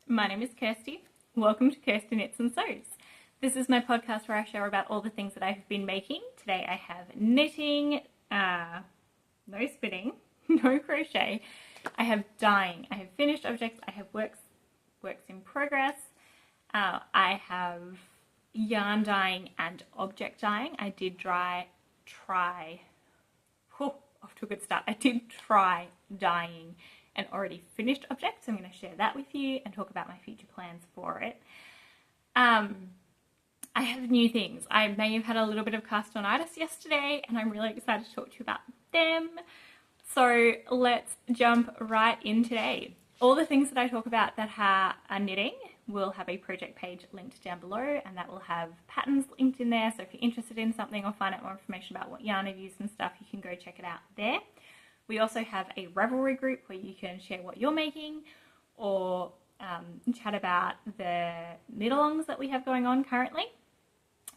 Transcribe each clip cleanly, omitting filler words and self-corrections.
My name is Kirsty. Welcome to Kirsty Knits and Sews. This is my podcast where I share about all the things that I have been making. Today I have knitting, no spinning, no crochet. I have dyeing. I have finished objects. I have works in progress. I have yarn dyeing and object dyeing. I did try dyeing an already finished object, so I'm going to share that with you and talk about my future plans for it. I have new things. I may have had a little bit of castonitis yesterday and I'm really excited to talk to you about them. So let's jump right in today. All the things that I talk about that are knitting will have a project page linked down below, and that will have patterns linked in there. So if you're interested in something or find out more information about what yarn I've used and stuff, you can go check it out there. We also have a Ravelry group where you can share what you're making or chat about the knit-alongs that we have going on currently.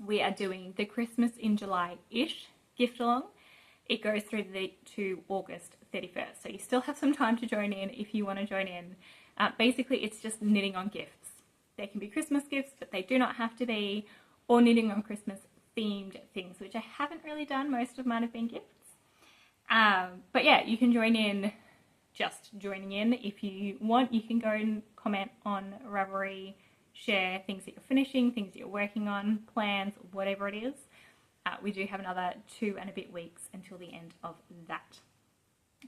We are doing the Christmas in July-ish gift-along. It goes through to August 31st, so you still have some time to join in if you want to join in. Basically, it's just knitting on gifts. They can be Christmas gifts, but they do not have to be, or knitting on Christmas-themed things, which I haven't really done. Most of mine have been gifts. But yeah, you can join in, just joining in. If you want, you can go and comment on Ravelry, share things that you're finishing, things that you're working on, plans, whatever it is. We do have another 2 and a bit weeks until the end of that.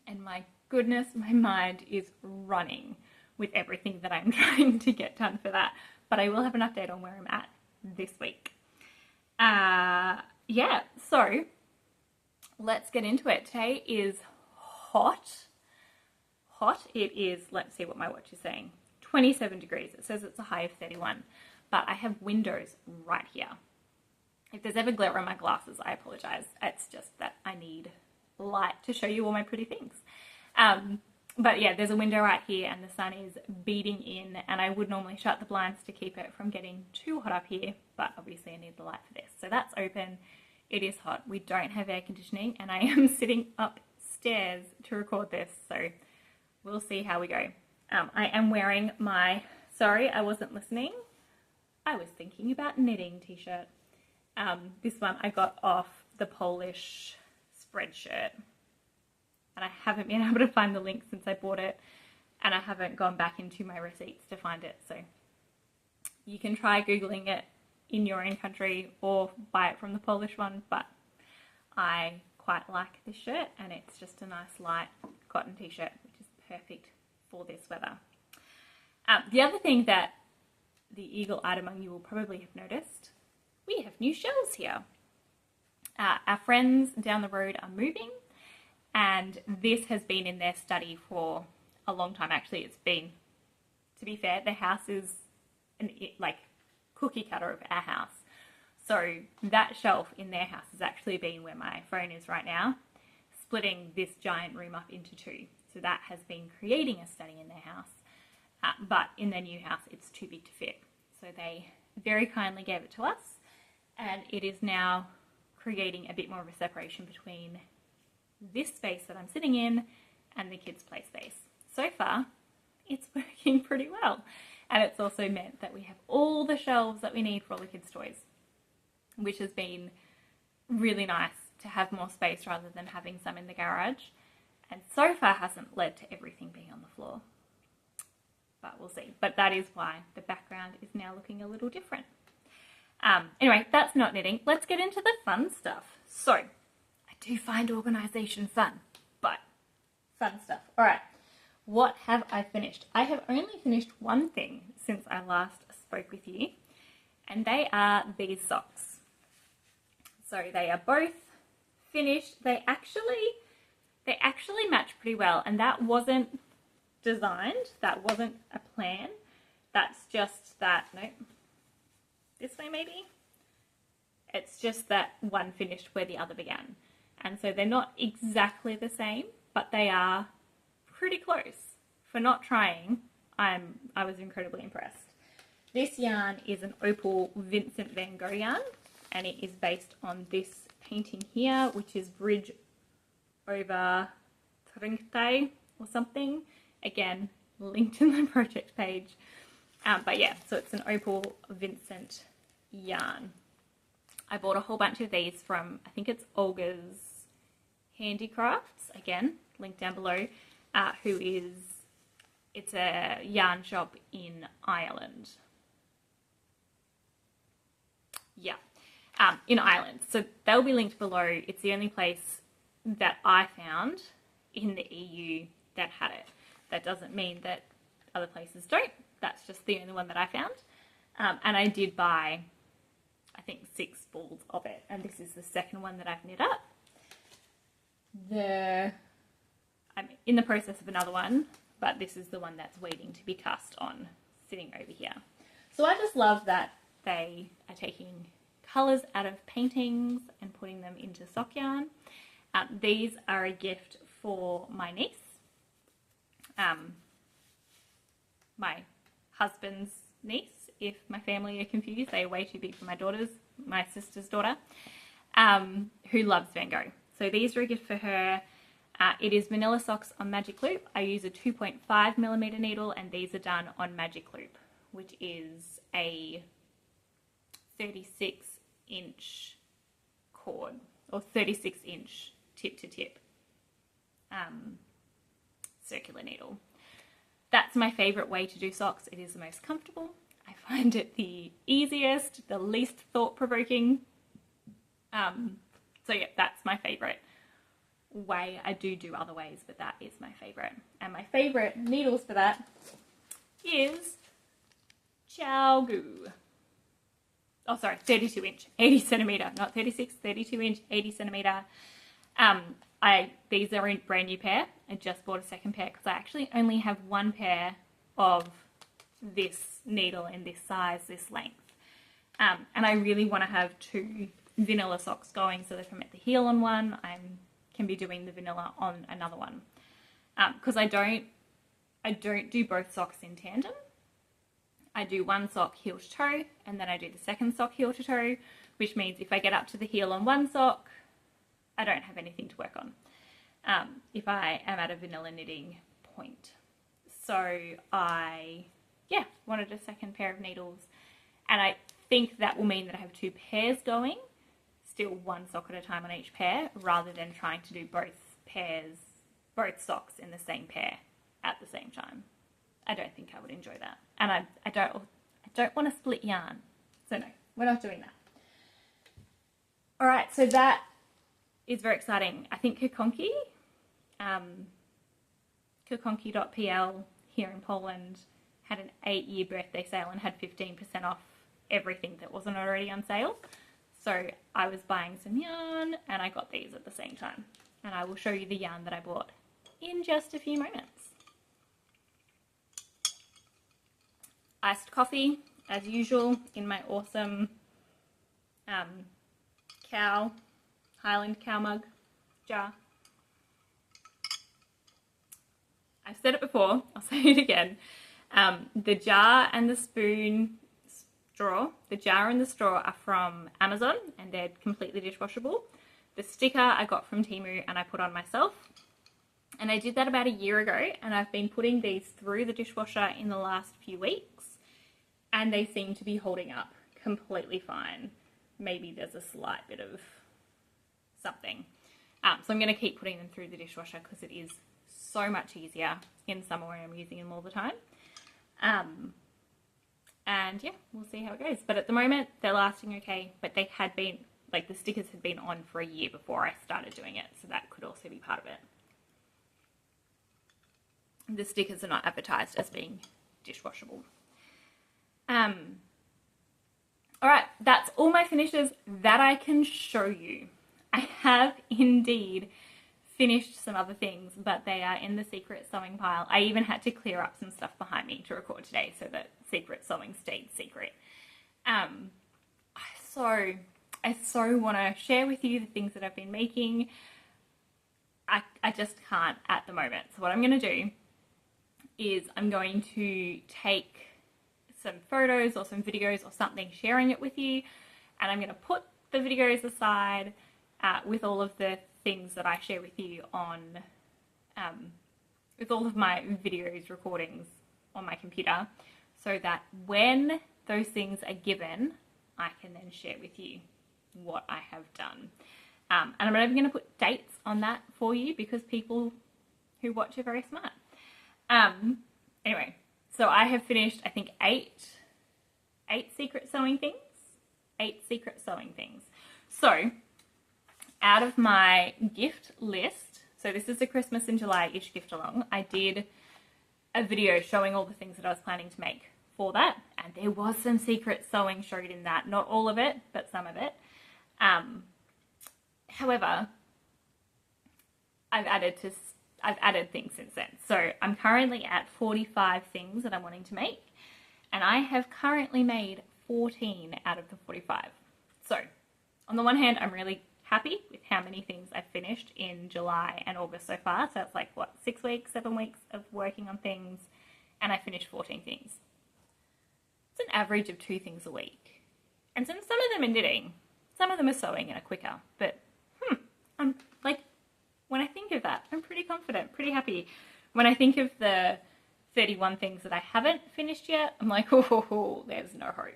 And my goodness, my mind is running with everything that I'm trying to get done for that. But I will have an update on where I'm at this week. Yeah, so let's get into it. Today is hot. It is, let's see what my watch is saying, 27 degrees. It says it's a high of 31, but I have windows right here. If there's ever glare on my glasses, I apologize. It's just that I need light to show you all my pretty things. But yeah, there's a window right here and the sun is beating in, and I would normally shut the blinds to keep it from getting too hot up here, but obviously I need the light for this. So that's open. It is hot. We don't have air conditioning and I am sitting upstairs to record this, so we'll see how we go. I am wearing my Sorry I Wasn't Listening, I Was Thinking About Knitting t-shirt. This one I got off the Polish Spreadshirt, and I haven't been able to find the link since I bought it, and I haven't gone back into my receipts to find it, so you can try Googling it in your own country or buy it from the Polish one, but I quite like this shirt, and it's just a nice light cotton t-shirt, which is perfect for this weather. The other thing that the eagle-eyed among you will probably have noticed, we have new shelves here. Our friends down the road are moving, and this has been in their study for a long time. Actually, it's been, to be fair, the house is like cookie cutter of our house. So that shelf in their house has actually been where my phone is right now, splitting this giant room up into 2. So that has been creating a study in their house, but in their new house it's too big to fit. So they very kindly gave it to us, and it is now creating a bit more of a separation between this space that I'm sitting in and the kids' play space. So far, it's working pretty well. And it's also meant that we have all the shelves that we need for all the kids' toys, which has been really nice to have more space rather than having some in the garage. And so far hasn't led to everything being on the floor. But we'll see. But that is why the background is now looking a little different. Anyway, that's not knitting. Let's get into the fun stuff. So, I do find organisation fun, but fun stuff. All right, what have I finished? I have only finished one thing since I last spoke with you, and they are these socks. So they are both finished. They actually match pretty well, and that wasn't designed. That wasn't a plan. That's just that, nope. This way maybe? It's just that one finished where the other began. And so they're not exactly the same, but they are pretty close. For not trying, I was incredibly impressed. This yarn is an Opal Vincent van Gogh yarn, and it is based on this painting here, which is Bridge over Trinktay or something. Again, linked in the project page. But yeah, so it's an Opal Vincent yarn. I bought a whole bunch of these from, I think it's Olga's Handicrafts, again, link down below, it's a yarn shop in Ireland. Yeah, in Ireland. So they'll be linked below. It's the only place that I found in the EU that had it. That doesn't mean that other places don't. That's just the only one that I found. And I did buy, I think, 6 balls of it. And this is the second one that I've knit up. I'm in the process of another one, but this is the one that's waiting to be cast on, sitting over here. So I just love that they are taking colours out of paintings and putting them into sock yarn. These are a gift for my niece. My husband's niece, if my family are confused. They are way too big for my sister's daughter, who loves Van Gogh. So these are a gift for her. It is vanilla socks on Magic Loop. I use a 2.5mm needle, and these are done on Magic Loop, which is a 36-inch cord, or 36-inch tip to tip circular needle. That's my favourite way to do socks. It is the most comfortable. I find it the easiest, the least thought-provoking. So yeah, that's my favourite way. I do other ways, but that is my favourite. And my favourite needles for that is Chow Goo. Oh, sorry, 32-inch, 80 centimetre, not 36, 32-inch, 80 centimetre. These are a brand new pair. I just bought a second pair because I actually only have one pair of this needle in this size, this length. And I really want to have 2 vanilla socks going, so that if I'm at the heel on one, I can be doing the vanilla on another one. Because I don't do both socks in tandem. I do one sock heel to toe, and then I do the second sock heel to toe, which means if I get up to the heel on one sock, I don't have anything to work on if I am at a vanilla knitting point. So I, wanted a second pair of needles, and I think that will mean that I have 2 pairs going, still one sock at a time on each pair, rather than trying to do both socks in the same pair at the same time. I don't think I would enjoy that, and I don't want to split yarn, so no, we're not doing that. All right, so that is very exciting. I think Kokonki, Kokonki.pl here in Poland had an 8-year birthday sale and had 15% off everything that wasn't already on sale. So I was buying some yarn and I got these at the same time. And I will show you the yarn that I bought in just a few moments. Iced coffee, as usual, in my awesome Highland cow mug jar. I've said it before, I'll say it again. The jar and the straw and the straw are from Amazon, and they're completely dishwashable. The sticker I got from Temu and I put on myself. And I did that about a year ago, and I've been putting these through the dishwasher in the last few weeks, and they seem to be holding up completely fine. Maybe there's a slight bit of something. So I'm going to keep putting them through the dishwasher because it is so much easier in summer when I'm using them all the time. And yeah, we'll see how it goes. But at the moment, they're lasting okay, but they had been, like, the stickers had been on for a year before I started doing it, so that could also be part of it. The stickers are not advertised as being dishwashable. All right, that's all my finishes that I can show you. I have indeed finished some other things, but they are in the secret sewing pile. I even had to clear up some stuff behind me to record today so that secret sewing stayed secret. I so want to share with you the things that I've been making. I just can't at the moment. So what I'm going to do is I'm going to take some photos or some videos or something, sharing it with you, and I'm going to put the videos aside with all of the things that I share with you on, with all of my videos recordings on my computer, so that when those things are given, I can then share with you what I have done. And I'm not even going to put dates on that for you because people who watch are very smart. Anyway, so I have finished, I think, eight secret sewing things. 8 secret sewing things. So out of my gift list, so this is the Christmas in July-ish gift along, I did a video showing all the things that I was planning to make for that, and there was some secret sewing showed in that. Not all of it, but some of it. However, I've added things since then. So I'm currently at 45 things that I'm wanting to make, and I have currently made 14 out of the 45. So on the one hand, I'm really happy with how many things I've finished in July and August so far. So it's like, what, 6 weeks, 7 weeks of working on things, and I finished 14 things. It's an average of 2 things a week. And some of them are knitting, some of them are sewing and are quicker, but I'm like, when I think of that, I'm pretty confident, pretty happy. When I think of the 31 things that I haven't finished yet, I'm like, oh, there's no hope.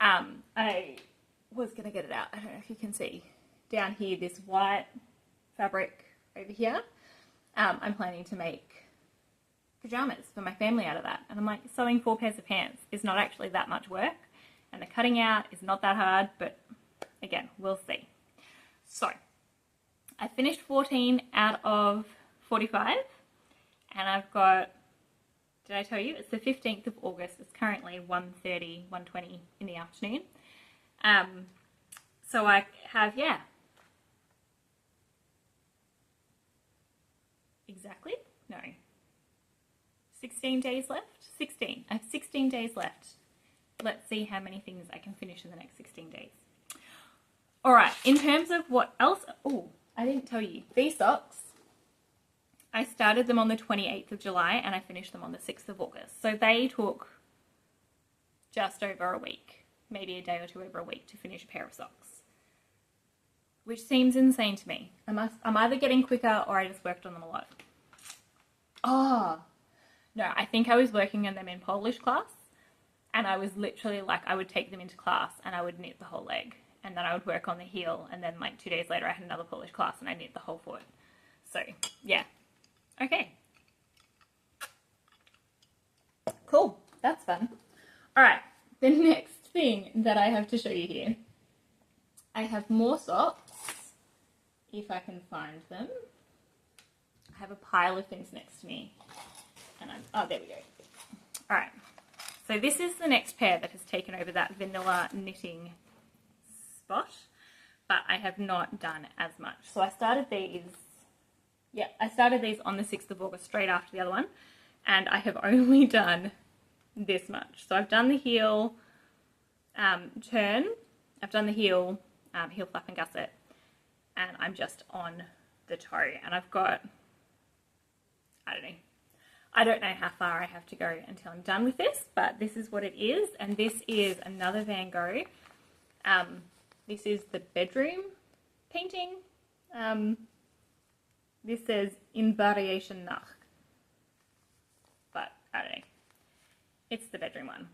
I was going to get it out. I don't know if you can see down here, this white fabric over here. I'm planning to make pajamas for my family out of that. And I'm like, sewing 4 pairs of pants is not actually that much work. And the cutting out is not that hard, but again, we'll see. So I finished 14 out of 45, and I've got, did I tell you? It's the 15th of August. It's currently 1:30, 1:20 in the afternoon. So I have, exactly, no, 16 days left? 16. I have 16 days left. Let's see how many things I can finish in the next 16 days. All right, in terms of what else, I didn't tell you. These socks, I started them on the 28th of July and I finished them on the 6th of August. So they took just over a week, maybe a day or two over a week to finish a pair of socks, which seems insane to me. I'm either getting quicker or I just worked on them a lot. Oh, no, I think I was working on them in Polish class, and I was literally like, I would take them into class and I would knit the whole leg. And then I would work on the heel, and then like 2 days later I had another Polish class and I knit the whole foot. So yeah, okay, cool, that's fun. All right, the next thing that I have to show you here, I have more socks, if I can find them. I have a pile of things next to me, and oh, there we go. All right, so this is the next pair that has taken over that vanilla knitting spot, but I have not done as much. So I started these, on the 6th of August, straight after the other one, and I have only done this much. So I've done the heel turn, I've done the heel flap and gusset, and I'm just on the toe, and I've got, I don't know how far I have to go until I'm done with this, but this is what it is, and this is another Van Gogh. This is the bedroom painting. This says in variation nach, but I don't know. It's the bedroom one.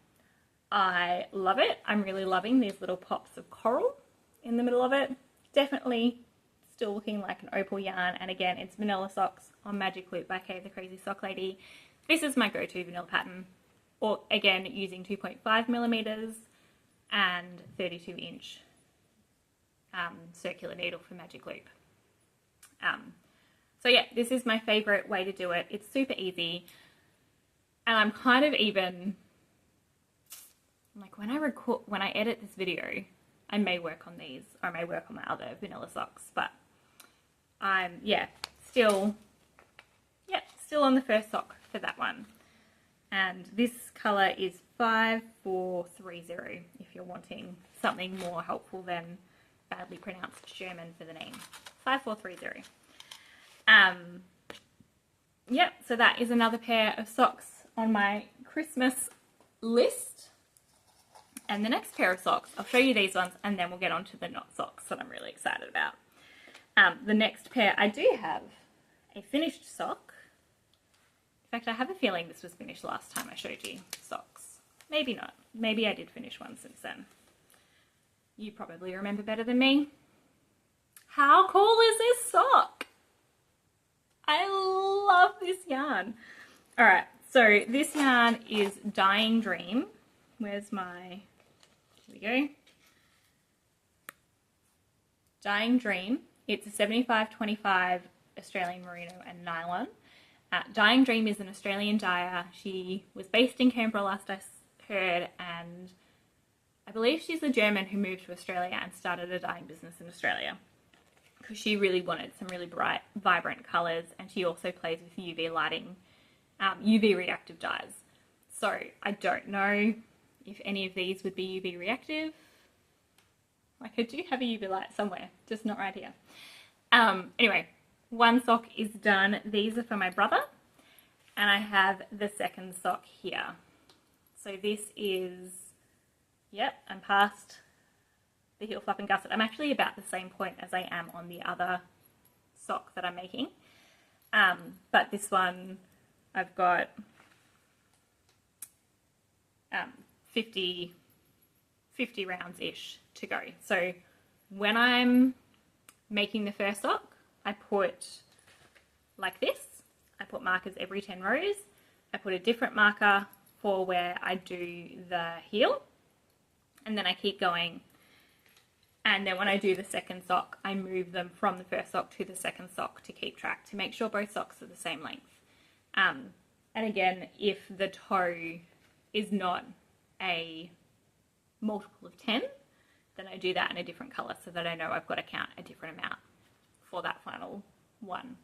I love it. I'm really loving these little pops of coral in the middle of it. Definitely still looking like an opal yarn, and again, it's vanilla socks on Magic Loop by Kay the Crazy Sock Lady. This is my go-to vanilla pattern, or again, using 2.5 millimeters and 32-inch circular needle for Magic Loop. So yeah, this is my favorite way to do it. It's super easy, and I'm kind of even like, when I edit this video, I may work on these, or I may work on my other vanilla socks, but I'm still on the first sock for that one. And this color is 5430 if you're wanting something more helpful than badly pronounced German for the name. 5430. So that is another pair of socks on my Christmas list. And the next pair of socks, I'll show you these ones, and then we'll get on to the knot socks that I'm really excited about. The next pair, I do have a finished sock. In fact, I have a feeling this was finished last time I showed you socks. Maybe not. Maybe I did finish one since then. You probably remember better than me. How cool is this sock? I love this yarn. All right, so this yarn is Dying Dream. Where's my, here we go. Dying Dream. It's a 75/25 Australian merino and nylon. Dying Dream is an Australian dyer. She was based in Canberra last I heard, and I believe she's a German who moved to Australia and started a dyeing business in Australia because she really wanted some really bright, vibrant colours, and she also plays with UV lighting, UV reactive dyes. So I don't know if any of these would be UV reactive. Like, I do have a UV light somewhere, just not right here. Anyway, one sock is done. These are for my brother, and I have the second sock here. So this is, yep, I'm past the heel flap and gusset. I'm actually about the same point as I am on the other sock that I'm making. But this one, I've got 50 rounds-ish to go. So when I'm making the first sock, I put like this. I put markers every 10 rows. I put a different marker for where I do the heel, and then I keep going. And then when I do the second sock, I move them from the first sock to the second sock to keep track, to make sure both socks are the same length. And again, if the toe is not a multiple of 10, then I do that in a different color so that I know I've got to count a different amount for that final one.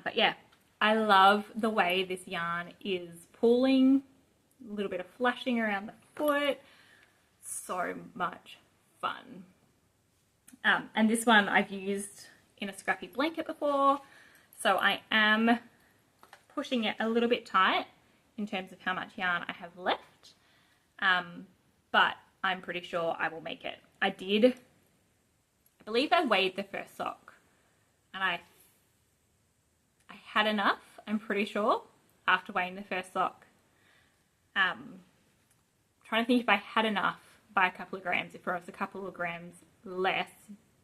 But yeah, I love the way this yarn is pulling, a little bit of flashing around the foot. So much fun. And this one I've used in a scrappy blanket before, so I am pushing it a little bit tight in terms of how much yarn I have left, but I'm pretty sure I will make it. I believe I weighed the first sock, and I had enough, I'm pretty sure, after weighing the first sock. Trying to think if I had enough by a couple of grams, if there was a couple of grams less,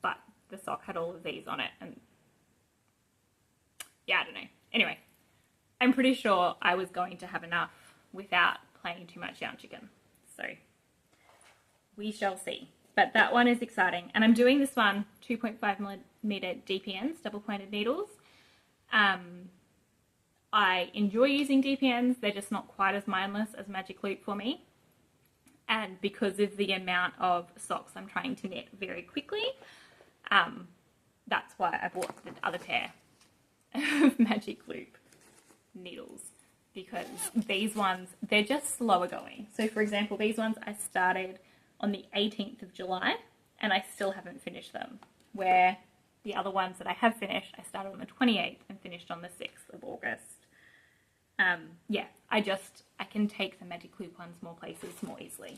but the sock had all of these on it, and yeah, I don't know. Anyway, I'm pretty sure I was going to have enough without playing too much yarn chicken, so we shall see. But that one is exciting, and I'm doing this one 2.5mm DPNs, double pointed needles. I enjoy using DPNs, they're just not quite as mindless as Magic Loop for me. And because of the amount of socks I'm trying to knit very quickly, that's why I bought the other pair of Magic Loop needles, because these ones, they're just slower going. So for example, these ones I started on the 18th of July and I still haven't finished them, where the other ones that I have finished, I started on the 28th and finished on the 6th of August. Yeah, I can take the Magic Loop ones more places more easily.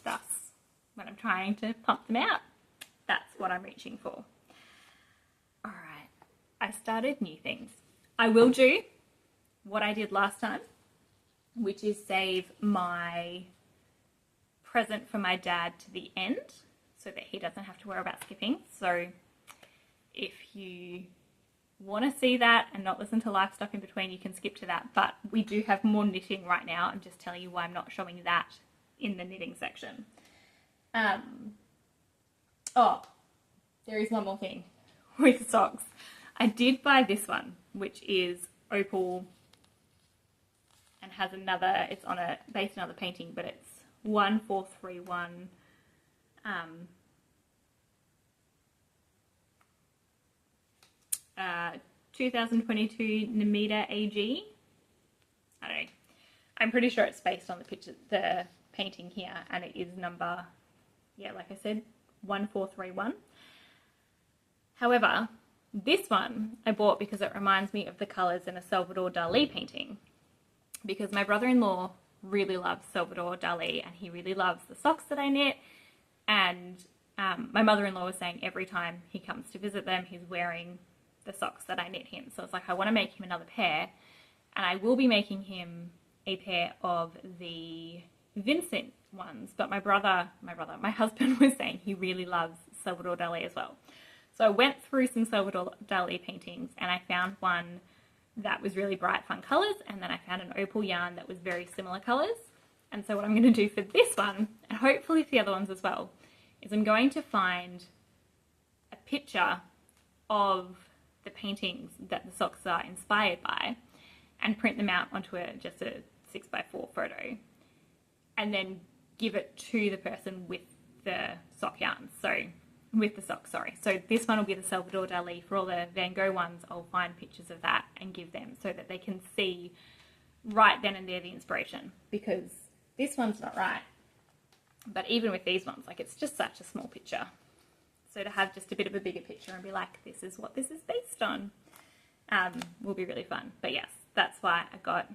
Thus, when I'm trying to pump them out, that's what I'm reaching for. All right, I started new things. I will do what I did last time, which is save my present for my dad to the end so that he doesn't have to worry about skipping. So if you want to see that and not listen to live stuff in between, you can skip to that. But we do have more knitting right now. I'm just telling you why I'm not showing that in the knitting section. Oh, there is one more thing with socks. I did buy this one, which is opal and has another, it's on a based on another painting, but it's 1431 2022 Namita AG. I don't know. I'm pretty sure it's based on the picture, the painting here, and it is number, yeah, like I said, 1431. However, this one I bought because it reminds me of the colours in a Salvador Dali painting, because my brother-in-law really loves Salvador Dali and he really loves the socks that I knit, and my mother-in-law was saying every time he comes to visit them he's wearing the socks that I knit him. So it's like, I want to make him another pair, and I will be making him a pair of the Vincent ones, but my husband was saying he really loves Salvador Dali as well. So I went through some Salvador Dali paintings and I found one that was really bright, fun colours, and then I found an opal yarn that was very similar colours. And so what I'm going to do for this one, and hopefully for the other ones as well, is I'm going to find a picture of the paintings that the socks are inspired by and print them out onto just a 6x4 photo and then give it to the person with the sock yarn. So with the socks, sorry. So this one will be the Salvador Dali. For all the Van Gogh ones, I'll find pictures of that and give them so that they can see right then and there the inspiration, because this one's not right. But even with these ones, like, it's just such a small picture. So to have just a bit of a bigger picture and be like, this is what this is based on, will be really fun. But yes, that's why I got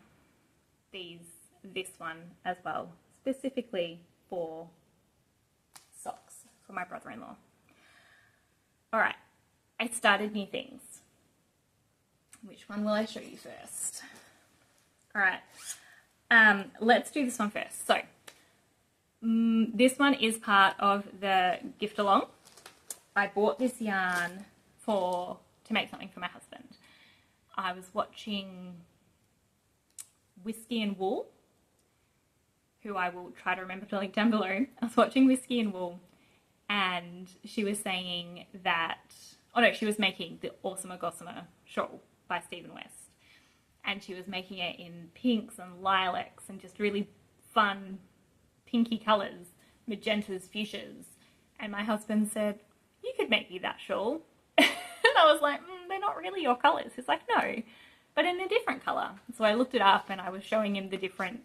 this one as well, specifically for socks for my brother-in-law. All right, I started new things. Which one will I show you first? All right, let's do this one first. So this one is part of the gift along. I bought this yarn to make something for my husband. I was watching Whiskey and Wool, who I will try to remember to link down below. I was watching Whiskey and Wool, and she was saying that, she was making the Awesome Gossamer shawl by Stephen West. And she was making it in pinks and lilacs and just really fun pinky colours, magentas, fuchsias. And my husband said, you could make me that shawl. And I was like, they're not really your colours. He's like, no, but in a different colour. So I looked it up and I was showing him the different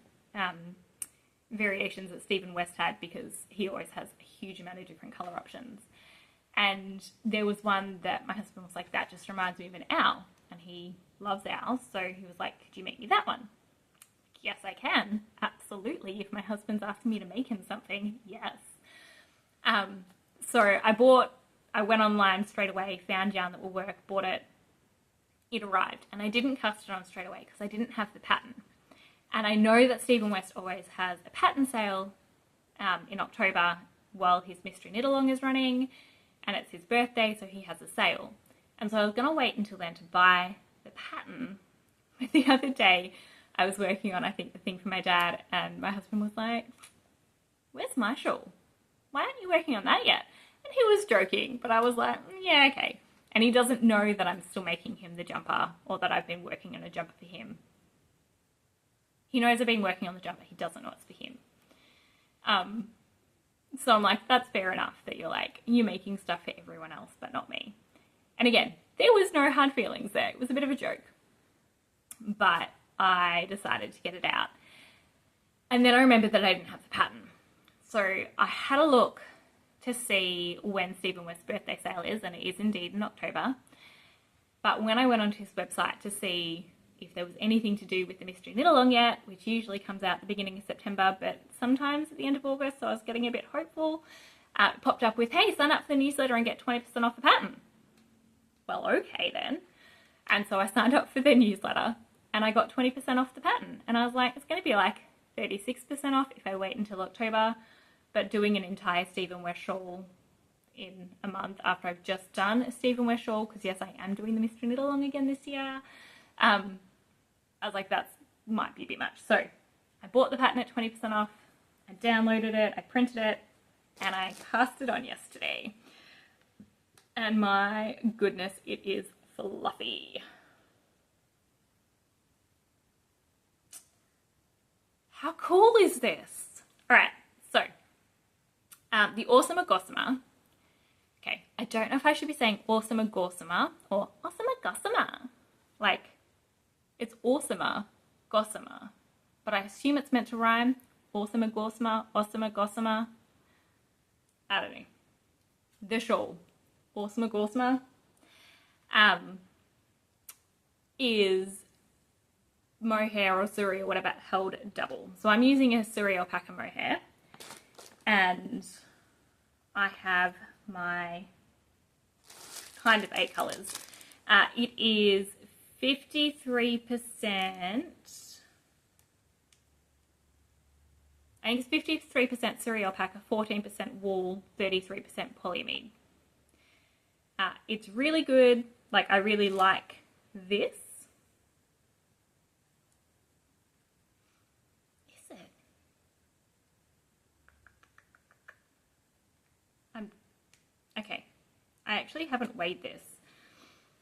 variations that Stephen West had, because he always has a huge amount of different colour options. And there was one that my husband was like, that just reminds me of an owl. And he loves owls. So he was like, could you make me that one? Yes, I can. Absolutely. If my husband's asking me to make him something, yes. So I went online straight away, found yarn that will work, bought it. It arrived, and I didn't cast it on straight away because I didn't have the pattern. And I know that Stephen West always has a pattern sale in October while his Mystery Knit Along is running, and it's his birthday, so he has a sale. And so I was going to wait until then to buy the pattern. But the other day, I was working on, I think, the thing for my dad, and my husband was like, where's my shawl? Why aren't you working on that yet? And he was joking, but I was like, yeah, okay. And he doesn't know that I'm still making him the jumper, or that I've been working on a jumper for him. He knows I've been working on the jumper. He doesn't know it's for him. So I'm like, that's fair enough that you're making stuff for everyone else, but not me. And again, there was no hard feelings there. It was a bit of a joke. But I decided to get it out. And then I remembered that I didn't have the pattern. So I had a look to see when Stephen West's birthday sale is, and it is indeed in October. But when I went onto his website to see if there was anything to do with the Mystery Knit Along yet, which usually comes out at the beginning of September, but sometimes at the end of August, so I was getting a bit hopeful, it popped up with, hey, sign up for the newsletter and get 20% off the pattern. Well, okay then. And so I signed up for their newsletter and I got 20% off the pattern. And I was like, it's going to be like 36% off if I wait until October, but doing an entire Stephen West shawl in a month after I've just done a Stephen West shawl, because yes, I am doing the Mystery Knit Along again this year. I was like, that might be a bit much. So I bought the pattern at 20% off, I downloaded it, I printed it, and I cast it on yesterday. And my goodness, it is fluffy. How cool is this? All right, so the Awesome Gossamer. Okay, I don't know if I should be saying Awesome Gossamer or Awesome Gossamer. Like, it's Awesomer Gossamer, but I assume it's meant to rhyme. Awesome Gossamer, Awesome Gossamer. I don't know. The shawl, Awesome Gossamer, is mohair or suri or whatever held double. So I'm using a suri alpaca mohair, and I have my kind of 8 colours. It is 53%, I think it's 53% suri alpaca, 14% wool, 33% polyamide. It's really good. Like, I really like this. Is it? Okay. I actually haven't weighed this.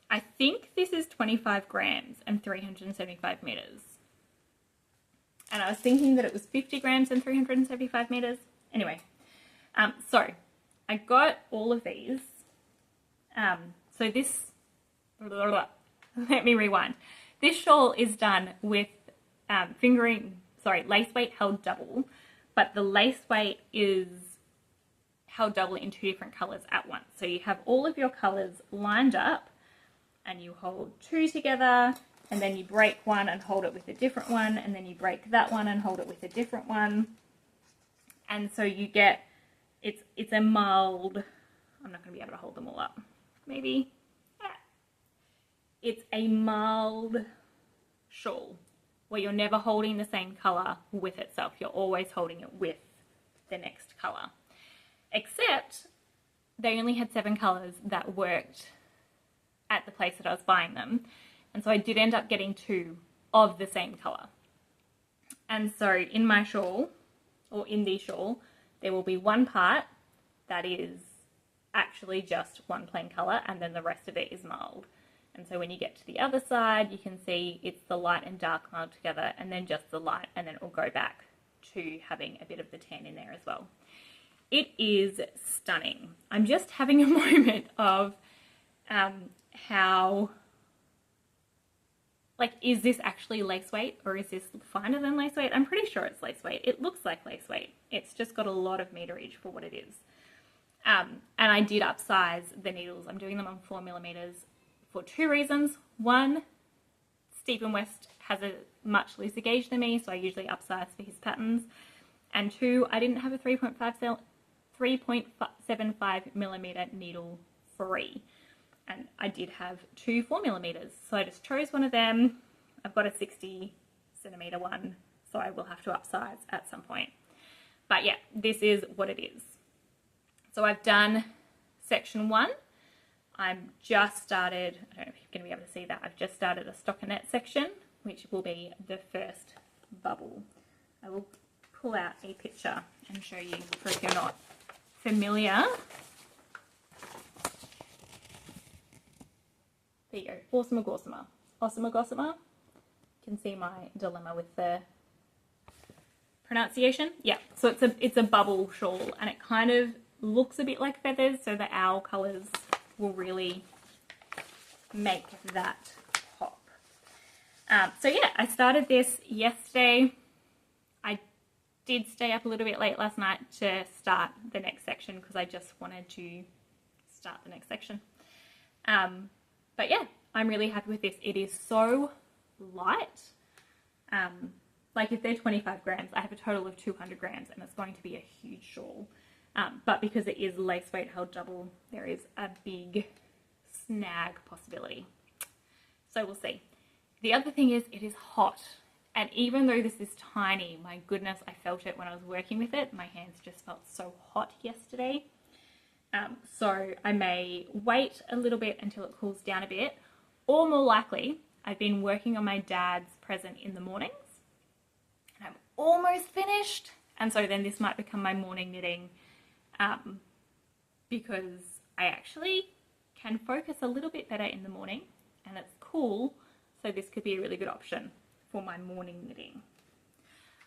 I think this is 25 grams and 375 meters. And I was thinking that it was 50 grams and 375 meters. Anyway, so I got all of these. So this, let me rewind. This shawl is done with lace weight held double, but the lace weight is held double in 2 different colors at once. So you have all of your colors lined up and you hold 2 together, and then you break one and hold it with a different one, and then you break that one and hold it with a different one. And so you get, it's a mild, I'm not going to be able to hold them all up. Maybe, yeah. It's a mild shawl where you're never holding the same color with itself. You're always holding it with the next color. Except they only had 7 colors that worked at the place that I was buying them. And so I did end up getting 2 of the same color. And so in my shawl, or in the shawl, there will be one part that is actually just one plain color, and then the rest of it is mild. And so when you get to the other side, you can see it's the light and dark mild together, and then just the light, and then it will go back to having a bit of the tan in there as well. It is stunning. I'm just having a moment of how, like, is this actually lace weight, or is this finer than lace weight? I'm pretty sure it's lace weight. It looks like lace weight. It's just got a lot of meterage for what it is. And I did upsize the needles. I'm doing them on 4mm for 2 reasons. One, Stephen West has a much looser gauge than me, so I usually upsize for his patterns. And 2, I didn't have a 3.75mm needle free. And I did have 2 4mm, so I just chose one of them. I've got a 60cm one, so I will have to upsize at some point. But yeah, this is what it is. So I've done section 1. I'm just started, I don't know if you're going to be able to see that, I've just started a stockinette section, which will be the first bubble. I will pull out a picture and show you for if you're not familiar. There you go, Awesome Gossamer. Awesome Gossamer. You can see my dilemma with the pronunciation. Yeah, so it's a bubble shawl, and it kind of looks a bit like feathers, so the owl colours will really make that pop. So yeah, I started this yesterday. I did stay up a little bit late last night to start the next section because I just wanted to start the next section. But yeah, I'm really happy with this. It is so light. Like if they're 25 grams, I have a total of 200 grams, and it's going to be a huge shawl. But because it is lace weight held double, there is a big snag possibility. So we'll see. The other thing is it is hot. And even though this is tiny, my goodness, I felt it when I was working with it. My hands just felt so hot yesterday. So I may wait a little bit until it cools down a bit. Or more likely, I've been working on my dad's present in the mornings. And I'm almost finished. And so then this might become my morning knitting. Because I actually can focus a little bit better in the morning, and it's cool, so this could be a really good option for my morning knitting.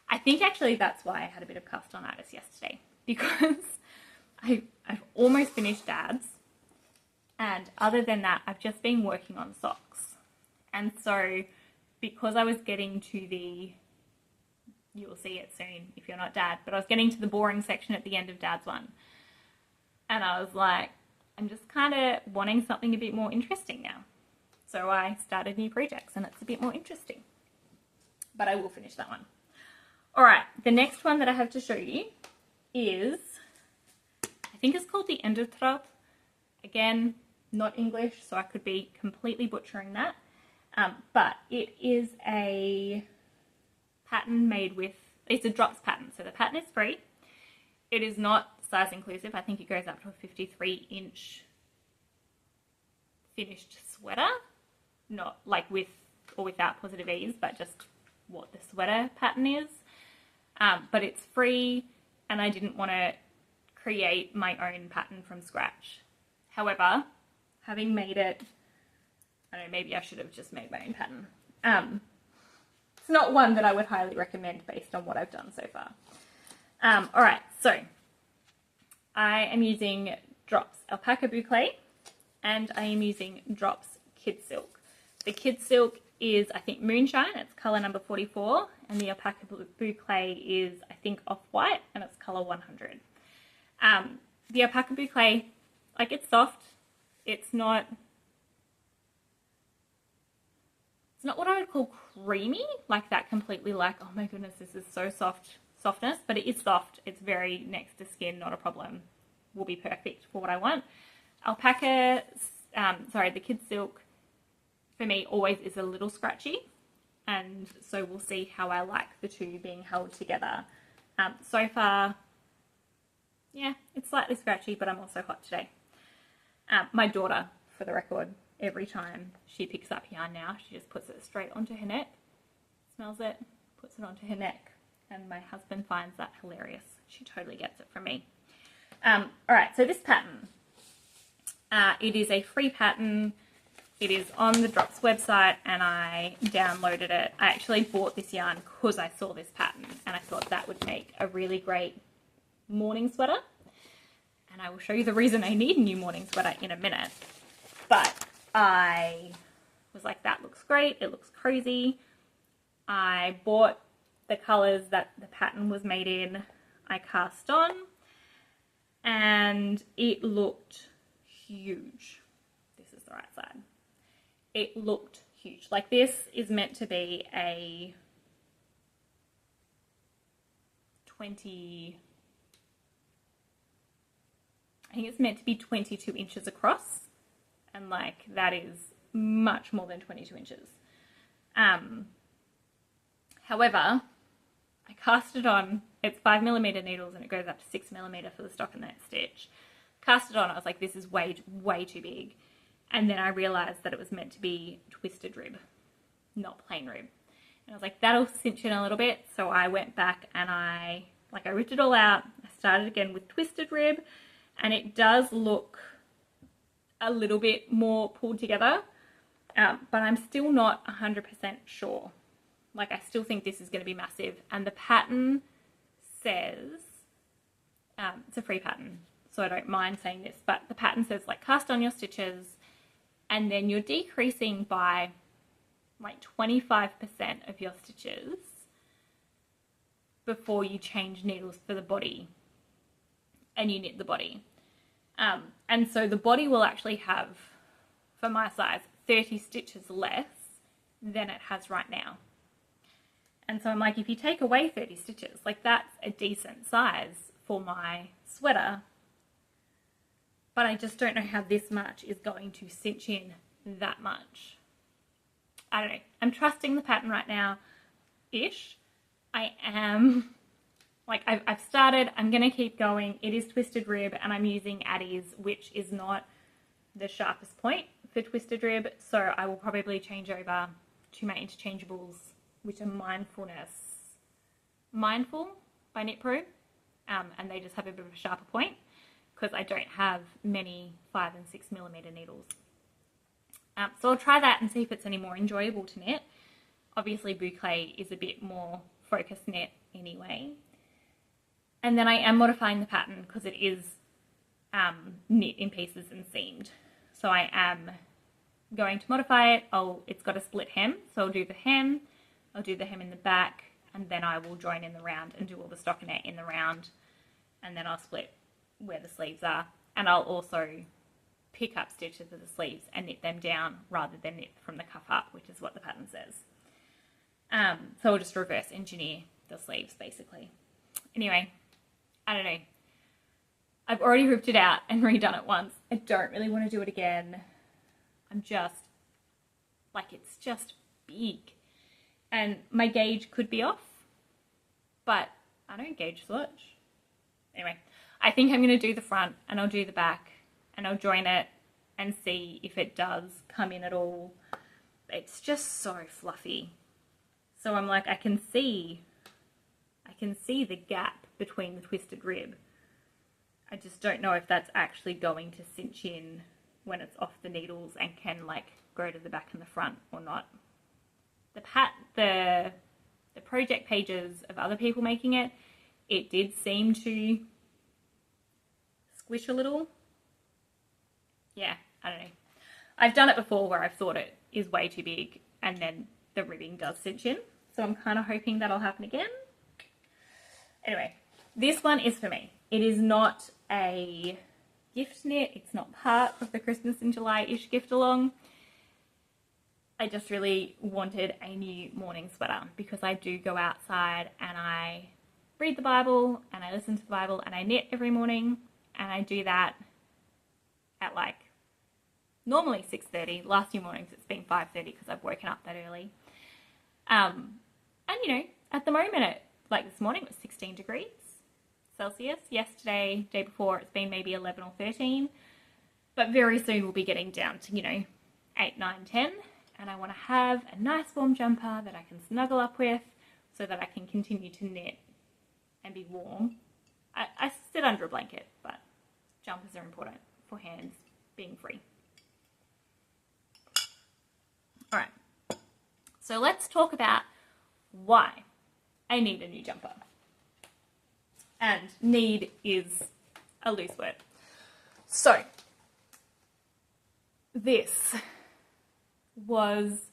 I think actually that's why I had a bit of castanitis yesterday, because I've almost finished Dad's, and other than that I've just been working on socks. And so because I was getting to the, you will see it soon if you're not Dad, but I was getting to the boring section at the end of Dad's one. And I was like, I'm just kind of wanting something a bit more interesting now. So I started new projects, and it's a bit more interesting. But I will finish that one. All right, the next one that I have to show you is, I think it's called the Endertraut. Again, not English, so I could be completely butchering that. But it is a pattern made with It's a drops pattern, so the pattern is free. It is not size inclusive. I think it goes up to a 53-inch finished sweater, not like with or without positive ease, but just what the sweater pattern is. But it's free, and I didn't want to create my own pattern from scratch. However, having made it, I don't know, maybe I should have just made my own pattern. It's not one that I would highly recommend based on what I've done so far. All right, so I am using Drops Alpaca Boucle, and I am using Drops Kid Silk. The Kid Silk is, I think, Moonshine. It's color number 44, and the Alpaca Boucle is, I think, Off-White, and it's color 100. The Alpaca Boucle, like, it's soft. It's not what I would call creamy, like that completely like, oh my goodness, this is so softness, but it is soft. It's very next to skin, not a problem. Will be perfect for what I want. Alpaca, the Kid Silk, for me, always is a little scratchy, and so we'll see how I like the two being held together. So far, yeah, it's slightly scratchy, but I'm also hot today. My daughter, for the record, every time she picks up yarn now, she just puts it straight onto her neck, smells it, puts it onto her neck, and my husband finds that hilarious. She totally gets it from me. All right, so this pattern, it is a free pattern. It is on the Drops website, and I downloaded it. I actually bought this yarn because I saw this pattern, and I thought that would make a really great morning sweater. And I will show you the reason I need a new morning sweater in a minute. But I was like, that looks great. It looks crazy. I bought the colors that the pattern was made in. I cast on, and it looked huge. This is the right side. It looked huge. Like, this is meant to be a 20, I think it's meant to be 22 inches across, and like that is much more than 22 inches. However, I cast it on, it's 5mm needles, and it goes up to 6mm for the stockinette stitch. Cast it on, I was like, this is way too big. And then I realized that it was meant to be twisted rib, not plain rib. And I was like, that'll cinch in a little bit. So I went back and I ripped it all out. I started again with twisted rib, and it does look a little bit more pulled together, but I'm still not 100% sure. Like, I still think this is going to be massive. And the pattern says, it's a free pattern, so I don't mind saying this, but the pattern says, like, cast on your stitches, and then you're decreasing by like 25% of your stitches before you change needles for the body and you knit the body. And so the body will actually have, for my size, 30 stitches less than it has right now. And so I'm like, if you take away 30 stitches, like, that's a decent size for my sweater, but I just don't know how this much is going to cinch in that much. I don't know. I'm trusting the pattern right now, ish. I am, like, I've started, I'm going to keep going. It is twisted rib, and I'm using Addie's, which is not the sharpest point for twisted rib, so I will probably change over to my interchangeables, which are Mindful by Knit Pro, and they just have a bit of a sharper point because I don't have many 5 and 6mm needles. So I'll try that and see if it's any more enjoyable to knit. Obviously boucle is a bit more focused knit anyway. And then I am modifying the pattern because it is knit in pieces and seamed. So I am going to modify it. It's got a split hem, so I'll do the hem, I'll do the hem in the back, and then I will join in the round and do all the stockinette in the round, and then I'll split where the sleeves are, and I'll also pick up stitches of the sleeves and knit them down rather than knit from the cuff up, which is what the pattern says. So I'll just reverse engineer the sleeves basically. Anyway, I don't know. I've already ripped it out and redone it once. I don't really want to do it again. I'm just, like, it's just big. And my gauge could be off. but I don't gauge swatch. Anyway, I think I'm going to do the front and I'll do the back and I'll join it and see if it does come in at all. It's just so fluffy. So I'm like, I can see the gap between the twisted rib. I just don't know if that's actually going to cinch in when it's off the needles and can like go to the back and the front or not. The project pages of other people making it, it did seem to squish a little. Yeah, I don't know. I've done it before where I've thought it is way too big and then the ribbing does cinch in. So I'm kind of hoping that'll happen again. Anyway, this one is for me. It is not a gift knit. It's not part of the Christmas in July-ish gift along. I just really wanted a new morning sweater because I do go outside and I read the Bible and I listen to the Bible and I knit every morning, and I do that at like normally 6:30. Last few mornings it's been 5:30 because I've woken up that early. And you know, at the moment, like this morning it was 16 degrees Celsius. Yesterday, day before, it's been maybe 11 or 13. But very soon we'll be getting down to, you know, 8, 9, 10. And I want to have a nice warm jumper that I can snuggle up with so that I can continue to knit and be warm. I sit under a blanket, but jumpers are important for hands being free. All right, so let's talk about why I need a new jumper. And need is a loose word. So this was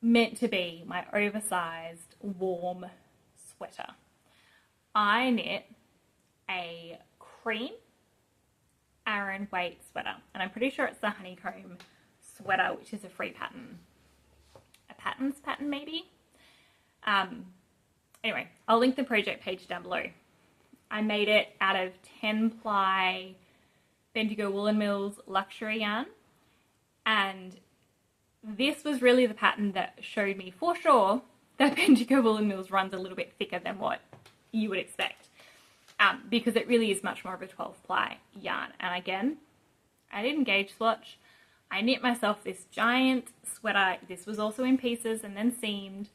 meant to be my oversized warm sweater. I knit a cream Aran weight sweater, and I'm pretty sure it's the honeycomb sweater, which is a free pattern. A patterns pattern maybe? Anyway, I'll link the project page down below. I made it out of 10 ply Bendigo Woolen Mills luxury yarn, and this was really the pattern that showed me for sure that Bendigo Woolen Mills runs a little bit thicker than what you would expect, because it really is much more of a 12 ply yarn. And again, I didn't gauge swatch. I knit myself this giant sweater. This was also in pieces and then seamed.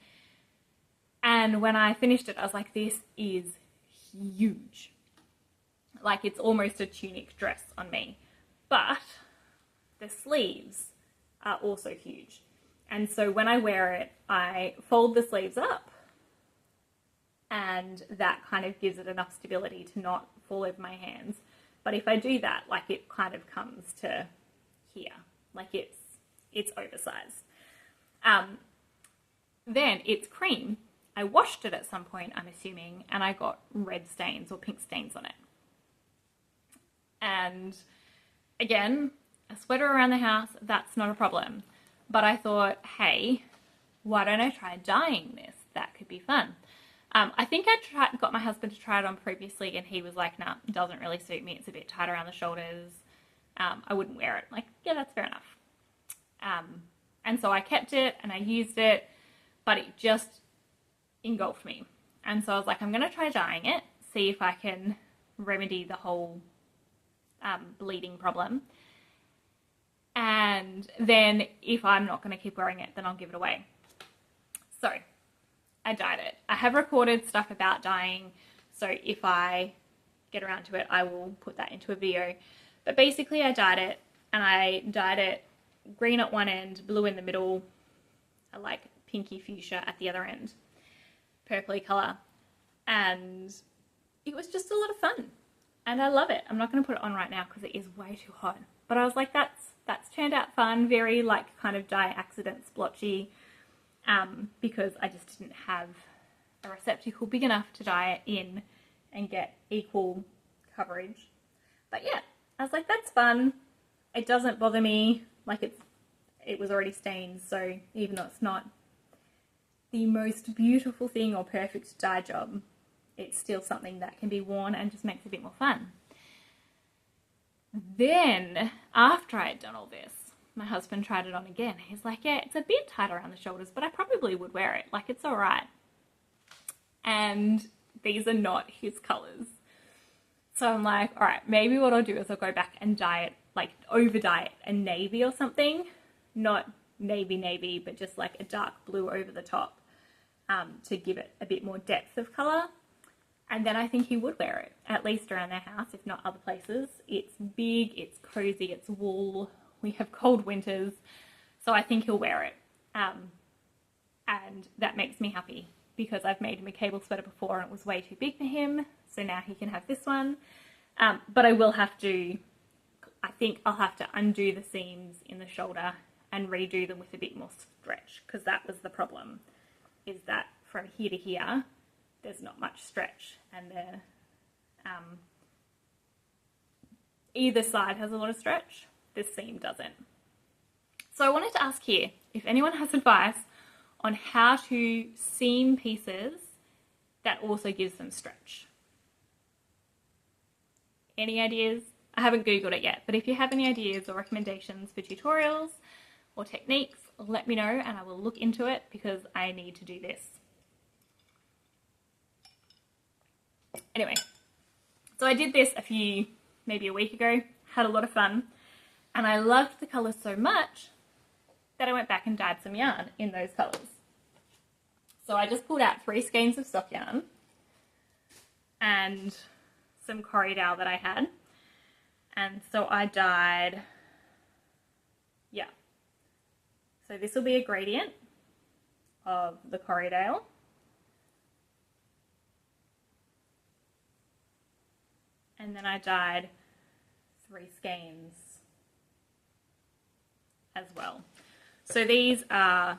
And when I finished it, I was like, this is huge. Like, it's almost a tunic dress on me. But the sleeves are also huge. And so when I wear it, I fold the sleeves up, and that kind of gives it enough stability to not fall over my hands. But if I do that, like, it kind of comes to here. Like, it's oversized. Then it's cream. I washed it at some point, I'm assuming, and I got red stains or pink stains on it. And again, a sweater around the house, that's not a problem. But I thought, hey, why don't I try dyeing this? That could be fun. I think I got my husband to try it on previously, and he was like, nah, it doesn't really suit me. It's a bit tight around the shoulders. I wouldn't wear it. Like, yeah, that's fair enough. And so I kept it and I used it, but it just engulfed me. And so I was like, I'm going to try dyeing it, see if I can remedy the whole bleeding problem. And then if I'm not going to keep wearing it, then I'll give it away. So I dyed it. I have recorded stuff about dyeing, so if I get around to it, I will put that into a video. But basically I dyed it, and I dyed it green at one end, blue in the middle, a like pinky fuchsia at the other end, purpley colour, and it was just a lot of fun, and I love it. I'm not going to put it on right now because it is way too hot, but I was like, that's turned out fun, very like kind of dye accident splotchy, because I just didn't have a receptacle big enough to dye it in and get equal coverage. But yeah, I was like, that's fun. It doesn't bother me. Like, it was already stained, so even though it's not the most beautiful thing or perfect dye job, it's still something that can be worn and just makes it a bit more fun. Then, after I had done all this, my husband tried it on again. He's like, yeah, it's a bit tight around the shoulders, but I probably would wear it. Like, it's all right. and these are not his colors. So I'm like, all right, maybe what I'll do is I'll go back and dye it, like over dye it a navy or something, not navy, but just like a dark blue over the top, to give it a bit more depth of color. And then I think he would wear it, at least around their house, if not other places. It's big, it's cozy, it's wool. We have cold winters, so I think he'll wear it. And that makes me happy because I've made him a cable sweater before and it was way too big for him. So now he can have this one. But I will have to, I think I'll have to undo the seams in the shoulder and redo them with a bit more stretch, because that was the problem, is that from here to here, there's not much stretch, and either side has a lot of stretch. This seam doesn't. So I wanted to ask here if anyone has advice on how to seam pieces that also gives them stretch. Any ideas? I haven't Googled it yet, but if you have any ideas or recommendations for tutorials or techniques, let me know and I will look into it because I need to do this. Anyway, so I did this maybe a week ago, had a lot of fun, and I loved the colours so much that I went back and dyed some yarn in those colours. So I just pulled out 3 skeins of stock yarn and some Corriedale that I had, and so I dyed, so this will be a gradient of the Corriedale. And then I dyed 3 skeins as well. So these are,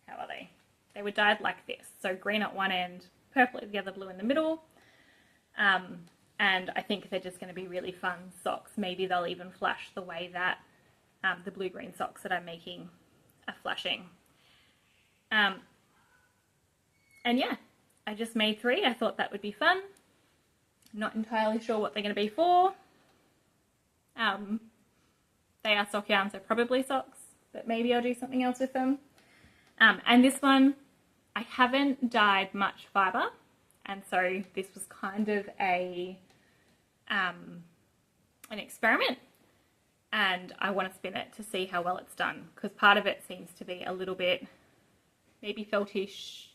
how are they? They were dyed like this. So green at one end, purple at the other, blue in the middle. And I think they're just going to be really fun socks. Maybe they'll even flash the way that the blue-green socks that I'm making are flashing. And yeah, I just made 3. I thought that would be fun. Not entirely sure what they're going to be for. They are sock yarn, so probably socks, but maybe I'll do something else with them. And this one, I haven't dyed much fibre, and so this was kind of an experiment, and I want to spin it to see how well it's done, because part of it seems to be a little bit maybe felted-ish,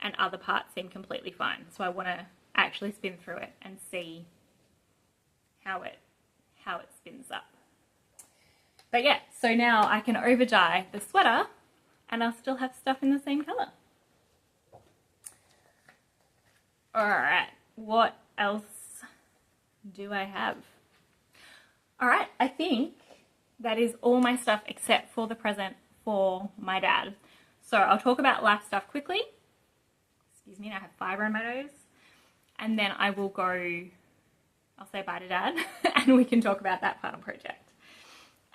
and other parts seem completely fine. So I want to actually spin through it and see how it spins up. But yeah, so now I can over dye the sweater and I'll still have stuff in the same colour. Alright, what else do I have? Alright, I think that is all my stuff except for the present for my dad. So I'll talk about life stuff quickly. Excuse me, I have fibre in my nose. And then I will go, I'll say bye to Dad and we can talk about that final project.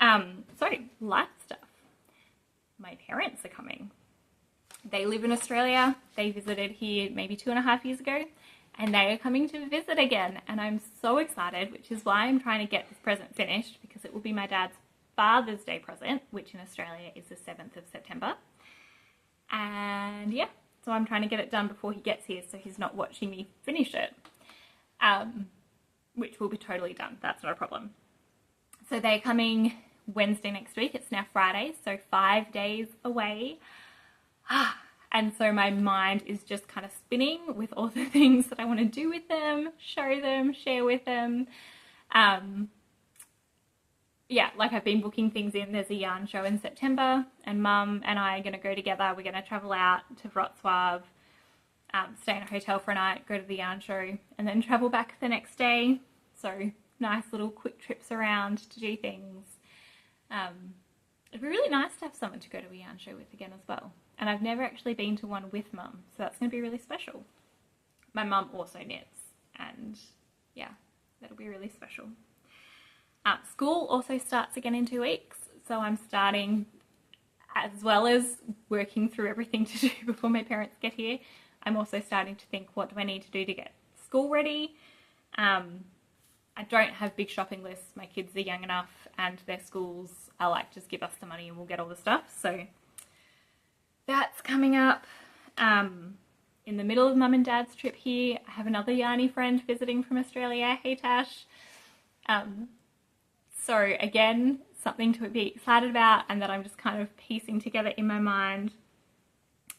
So life stuff. My parents are coming. They live in Australia. They visited here maybe 2.5 years ago and they are coming to visit again. And I'm so excited, which is why I'm trying to get this present finished, because it will be my dad's Father's Day present, which in Australia is the 7th of September. And yeah, so I'm trying to get it done before he gets here so he's not watching me finish it, which will be totally done. That's not a problem. So they're coming Wednesday next week. It's now Friday, so 5 days away. And so my mind is just kind of spinning with all the things that I want to do with them, show them, share with them. Yeah, like I've been booking things in. There's a yarn show in September and Mum and I are going to go together. We're going to travel out to Wrocław, stay in a hotel for a night, go to the yarn show and then travel back the next day. So nice little quick trips around to do things. It'd be really nice to have someone to go to a yarn show with again as well. And I've never actually been to one with Mum, so that's going to be really special. My mum also knits and yeah, that'll be really special. School also starts again in 2 weeks, so I'm starting, as well as working through everything to do before my parents get here, I'm also starting to think, what do I need to do to get school ready? I don't have big shopping lists. My kids are young enough and their schools are like, just give us the money and we'll get all the stuff. So that's coming up. In the middle of Mum and Dad's trip here, I have another yarny friend visiting from Australia. Hey Tash. So again, something to be excited about and that I'm just kind of piecing together in my mind.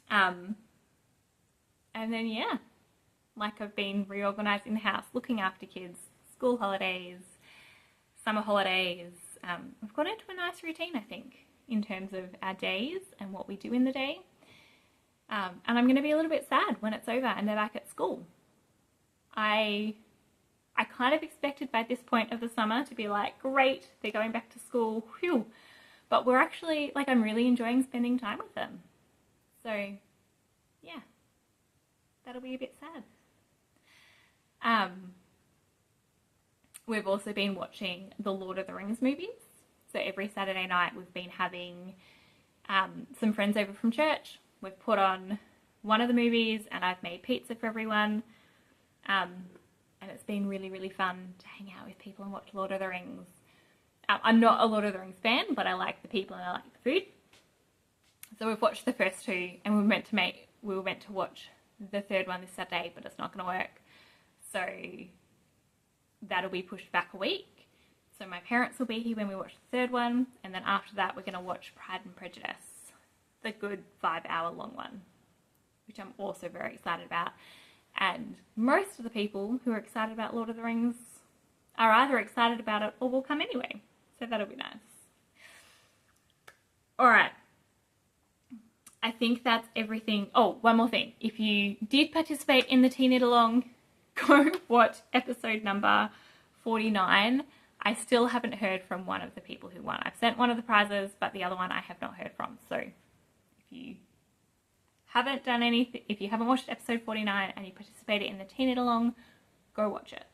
And then yeah, like I've been reorganizing the house, looking after kids, school holidays, summer holidays. We've got into a nice routine, I think, in terms of our days and what we do in the day. And I'm going to be a little bit sad when it's over and they're back at school. I kind of expected by this point of the summer to be like, great, they're going back to school, whew. But we're actually, like, I'm really enjoying spending time with them. So, yeah, that'll be a bit sad. We've also been watching the Lord of the Rings movies. So every Saturday night we've been having some friends over from church. We've put on one of the movies and I've made pizza for everyone. And it's been really, really fun to hang out with people and watch Lord of the Rings. I'm not a Lord of the Rings fan, but I like the people and I like the food. So we've watched the first two and we were meant to watch the third one this Saturday, but it's not going to work. So that'll be pushed back a week. So my parents will be here when we watch the third one. And then after that, we're going to watch Pride and Prejudice, the good 5-hour-long one, which I'm also very excited about. And most of the people who are excited about Lord of the Rings are either excited about it or will come anyway. So that'll be nice. All right. I think that's everything. Oh, one more thing. If you did participate in the Tea Knit Along, go watch episode number 49. I still haven't heard from one of the people who won. I've sent one of the prizes, but the other one I have not heard from. So if you haven't done anything, if you haven't watched episode 49 and you participated in the Tea Knit Along, go watch it.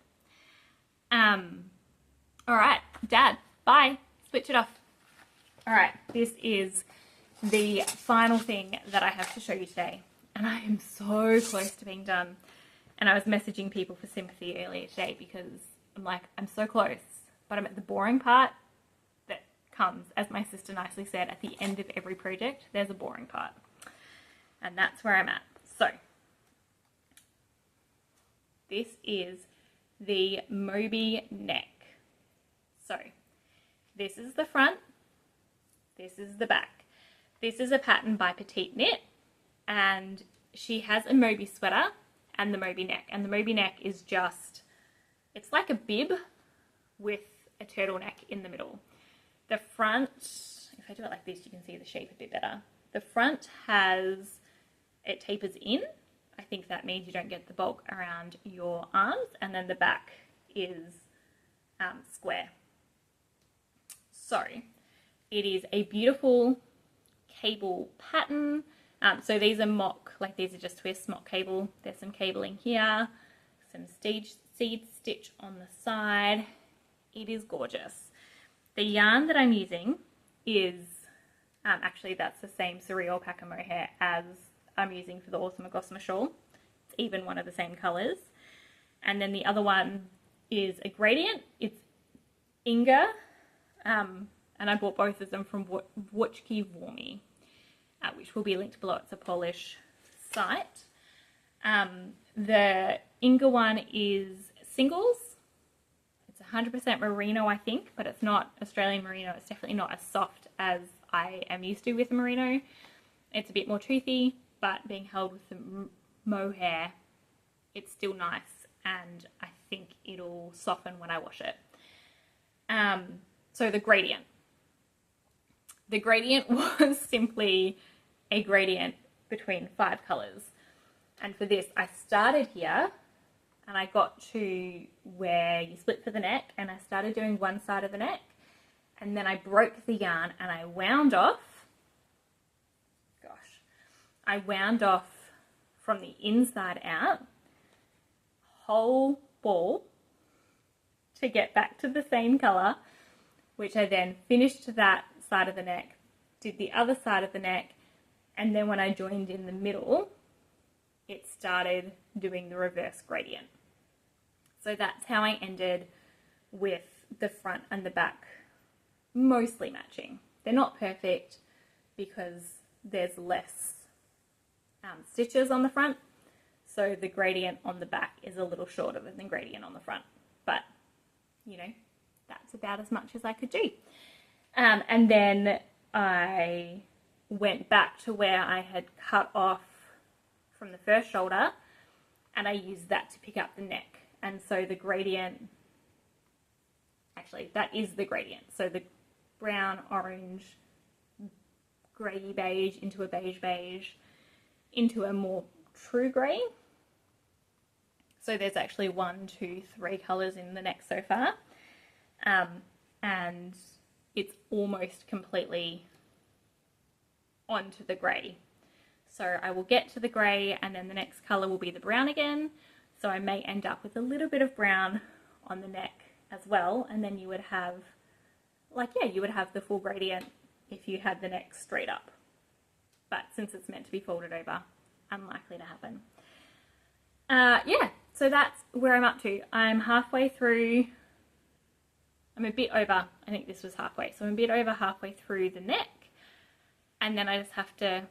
All right, Dad, bye. Switch it off. All right, this is the final thing that I have to show you today. And I am so close to being done. And I was messaging people for sympathy earlier today because I'm like, I'm so close, but I'm at the boring part that comes, as my sister nicely said, at the end of every project, there's a boring part. And that's where I'm at. So, this is the Moby neck. So, this is the front, this is the back. This is a pattern by Petite Knit, and she has a Moby sweater and the Moby neck. And the Moby neck is just, it's like a bib with a turtleneck in the middle. The front, if I do it like this, you can see the shape a bit better. The front has, it tapers in. I think that means you don't get the bulk around your arms. And then the back is square. So it is a beautiful cable pattern. So these are mock, like these are just twist mock cable. There's some cabling here, some seed stitch on the side. It is gorgeous. The yarn that I'm using is, actually that's the same Surrey alpaca mohair as I'm using for the Awesome Gossamer shawl. It's even one of the same colours. And then the other one is a gradient. It's Inga, and I bought both of them from Włóczki Warmi, which will be linked below. It's a Polish site. The Inga one is singles. It's 100% merino, I think, but it's not Australian merino. It's definitely not as soft as I am used to with merino. It's a bit more toothy, but being held with the mohair, it's still nice, and I think it'll soften when I wash it. So the gradient. The gradient was simply a gradient between 5 colours. And for this, I started here and I got to where you split for the neck, and I started doing one side of the neck, and then I broke the yarn and I wound off. I wound off from the inside out, whole ball, to get back to the same colour, which I then finished that side of the neck, did the other side of the neck, and then when I joined in the middle, it started doing the reverse gradient. So that's how I ended with the front and the back mostly matching. They're not perfect because there's less stitches on the front, so the gradient on the back is a little shorter than the gradient on the front, but you know, that's about as much as I could do. And then I went back to where I had cut off from the first shoulder, and I used that to pick up the neck. And so the gradient, actually that is the gradient, so the brown, orange, grey beige into a beige into a more true grey. So there's actually 1, 2, 3 colours in the neck so far, and it's almost completely onto the grey. So I will get to the grey, and then the next colour will be the brown again. So I may end up with a little bit of brown on the neck as well, and then you would have, like, yeah, you would have the full gradient if you had the neck straight up. But since it's meant to be folded over, unlikely to happen. Yeah, so that's where I'm up to. I'm halfway through, I'm a bit over, I think this was halfway, so I'm a bit over halfway through the neck, and then I just have to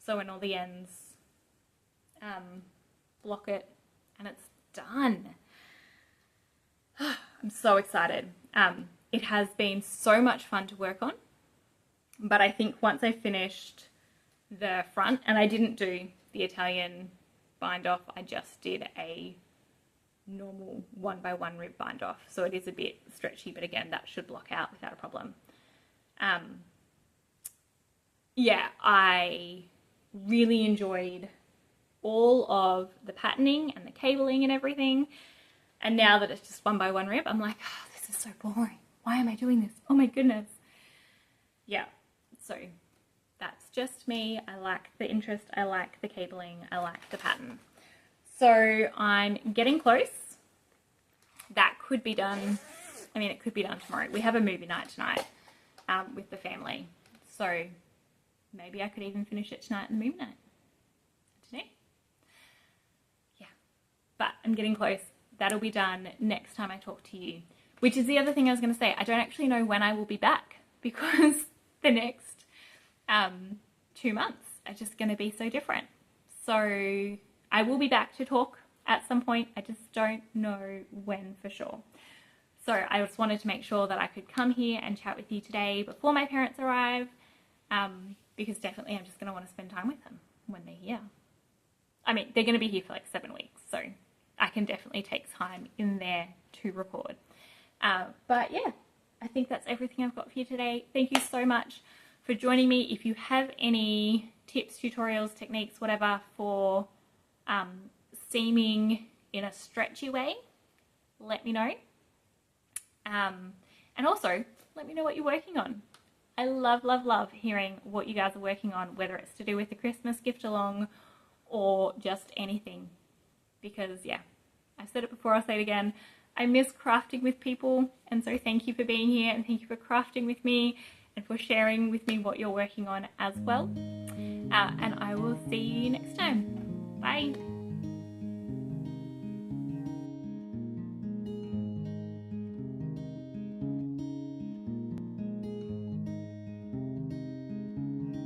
sew in all the ends, block it, and it's done. I'm so excited. It has been so much fun to work on, but I think once I finished the front, and I didn't do the Italian bind off, I just did a normal 1x1 rib bind off, so it is a bit stretchy, but again, that should block out without a problem. Yeah, I really enjoyed all of the patterning and the cabling and everything, and now that it's just 1x1 rib, I'm like, oh, this is so boring. Why am I doing this? Oh my goodness. Yeah, so that's just me. I like the interest, I like the cabling, I like the pattern. So I'm getting close. That could be done, I mean, it could be done tomorrow. We have a movie night tonight with the family, so maybe I could even finish it tonight in the movie night. I don't know. Yeah, but I'm getting close. That'll be done next time I talk to you, which is the other thing I was going to say. I don't actually know when I will be back, because the next 2 months are just going to be so different. So I will be back to talk at some point. I just don't know when for sure. So I just wanted to make sure that I could come here and chat with you today before my parents arrive, because definitely I'm just going to want to spend time with them when they're here. I mean, they're going to be here for like 7 weeks, so I can definitely take time in there to record. But yeah, I think that's everything I've got for you today. Thank you so much for joining me. If you have any tips, tutorials, techniques, whatever, for seaming in a stretchy way, let me know. And also, let me know what you're working on. I love, love, love hearing what you guys are working on, whether it's to do with the Christmas gift along or just anything. Because yeah, I've said it before, I'll say it again, I miss crafting with people, and so thank you for being here, and thank you for crafting with me and for sharing with me what you're working on as well. And I will see you next time. Bye.